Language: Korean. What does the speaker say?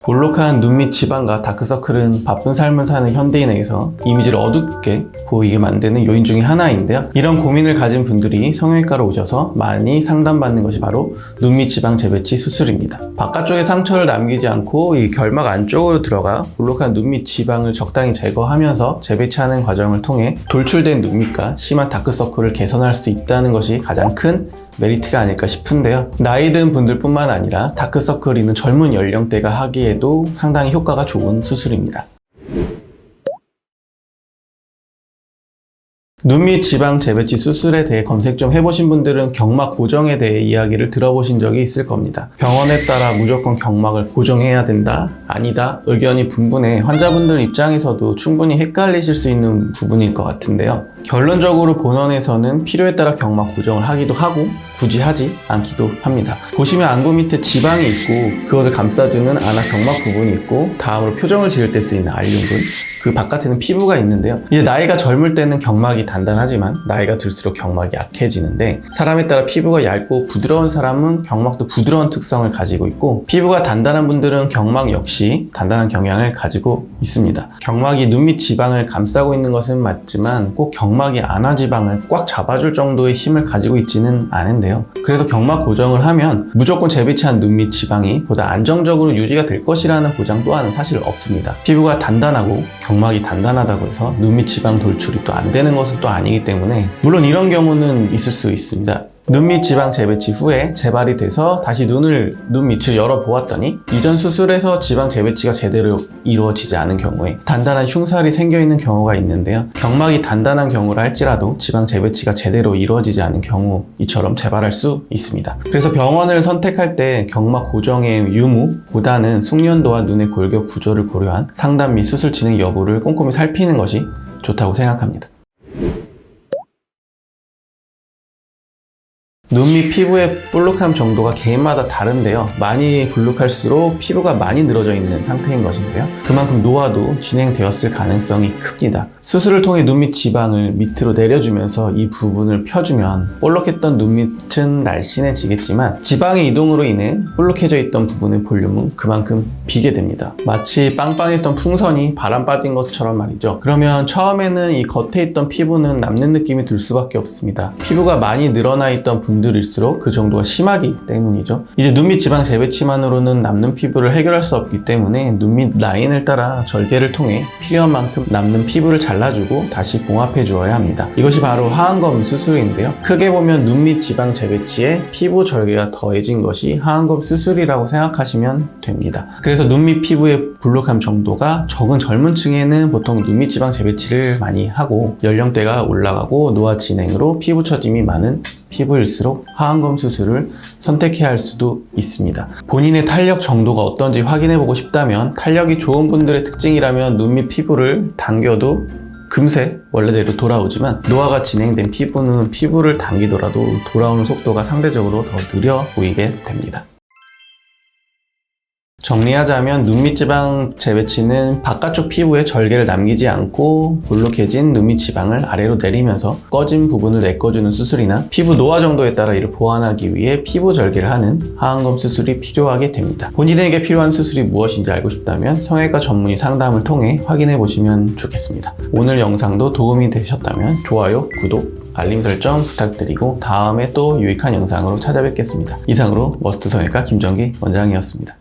볼록한 눈 밑 지방과 다크서클은 바쁜 삶을 사는 현대인에게서 이미지를 어둡게 보이게 만드는 요인 중에 하나인데요. 이런 고민을 가진 분들이 성형외과로 오셔서 많이 상담받는 것이 바로 눈 밑 지방 재배치 수술입니다. 바깥쪽에 상처를 남기지 않고 이 결막 안쪽으로 들어가 볼록한 눈 밑 지방을 적당히 제거하면서 재배치하는 과정을 통해 돌출된 눈 밑과 심한 다크서클을 개선할 수 있다는 것이 가장 큰 메리트가 아닐까 싶은데요. 나이 든 분들뿐만 아니라 다크서클이 있는 젊은 연령대가 하기에도 상당히 효과가 좋은 수술입니다. 눈 밑 지방 재배치 수술에 대해 검색 좀 해보신 분들은 경막 고정에 대해 이야기를 들어보신 적이 있을 겁니다. 병원에 따라 무조건 경막을 고정해야 된다, 아니다 의견이 분분해 환자분들 입장에서도 충분히 헷갈리실 수 있는 부분일 것 같은데요. 결론적으로 본원에서는 필요에 따라 경막 고정을 하기도 하고 굳이 하지 않기도 합니다. 보시면 안구 밑에 지방이 있고 그것을 감싸주는 안아 경막 부분이 있고 다음으로 표정을 지을 때 쓰이는 알륜근, 그 바깥에는 피부가 있는데요. 이제 나이가 젊을 때는 경막이 단단하지만 나이가 들수록 경막이 약해지는데 사람에 따라 피부가 얇고 부드러운 사람은 경막도 부드러운 특성을 가지고 있고 피부가 단단한 분들은 경막 역시 단단한 경향을 가지고 있습니다. 경막이 눈 밑 지방을 감싸고 있는 것은 맞지만 꼭 경막이 안아 지방을 꽉 잡아줄 정도의 힘을 가지고 있지는 않은데요. 그래서 경막 고정을 하면 무조건 재배치한 눈 밑 지방이 보다 안정적으로 유지가 될 것이라는 보장 또한 사실 없습니다. 피부가 단단하고 경막이 단단하다고 해서 눈 밑 지방 돌출이 또 안 되는 것은 또 아니기 때문에 물론 이런 경우는 있을 수 있습니다. 눈 밑 지방 재배치 후에 재발이 돼서 다시 눈 밑을 열어보았더니 이전 수술에서 지방 재배치가 제대로 이루어지지 않은 경우에 단단한 흉살이 생겨있는 경우가 있는데요. 경막이 단단한 경우라 할지라도 지방 재배치가 제대로 이루어지지 않은 경우 이처럼 재발할 수 있습니다. 그래서 병원을 선택할 때 경막 고정의 유무보다는 숙련도와 눈의 골격 구조를 고려한 상담 및 수술 진행 여부를 꼼꼼히 살피는 것이 좋다고 생각합니다. 눈 밑 피부의 볼록함 정도가 개인마다 다른데요. 많이 볼록할수록 피부가 많이 늘어져 있는 상태인 것인데요. 그만큼 노화도 진행되었을 가능성이 큽니다. 수술을 통해 눈 밑 지방을 밑으로 내려주면서 이 부분을 펴주면 볼록했던 눈 밑은 날씬해지겠지만 지방의 이동으로 인해 볼록해져 있던 부분의 볼륨은 그만큼 비게 됩니다. 마치 빵빵했던 풍선이 바람 빠진 것처럼 말이죠. 그러면 처음에는 이 겉에 있던 피부는 남는 느낌이 들 수밖에 없습니다. 피부가 많이 늘어나 있던 분들일수록 그 정도가 심하기 때문이죠. 이제 눈 밑 지방 재배치만으로는 남는 피부를 해결할 수 없기 때문에 눈 밑 라인을 따라 절개를 통해 필요한 만큼 남는 피부를 잘라주고 다시 봉합해 주어야 합니다. 이것이 바로 하안검 수술인데요. 크게 보면 눈 밑 지방 재배치에 피부 절개가 더해진 것이 하안검 수술이라고 생각하시면 됩니다. 그래서 눈 밑 피부의 볼록함 정도가 적은 젊은 층에는 보통 눈 밑 지방 재배치를 많이 하고 연령대가 올라가고 노화 진행으로 피부 처짐이 많은 피부일수록 하안검 수술을 선택해야 할 수도 있습니다. 본인의 탄력 정도가 어떤지 확인해보고 싶다면 탄력이 좋은 분들의 특징이라면 눈 밑 피부를 당겨도 금세 원래대로 돌아오지만 노화가 진행된 피부는 피부를 당기더라도 돌아오는 속도가 상대적으로 더 느려 보이게 됩니다. 정리하자면 눈 밑 지방 재배치는 바깥쪽 피부에 절개를 남기지 않고 볼록해진 눈 밑 지방을 아래로 내리면서 꺼진 부분을 메꿔주는 수술이나 피부 노화 정도에 따라 이를 보완하기 위해 피부 절개를 하는 하안검 수술이 필요하게 됩니다. 본인에게 필요한 수술이 무엇인지 알고 싶다면 성형외과 전문의 상담을 통해 확인해 보시면 좋겠습니다. 오늘 영상도 도움이 되셨다면 좋아요, 구독, 알림 설정 부탁드리고 다음에 또 유익한 영상으로 찾아뵙겠습니다. 이상으로 머스트 성형외과 김정기 원장이었습니다.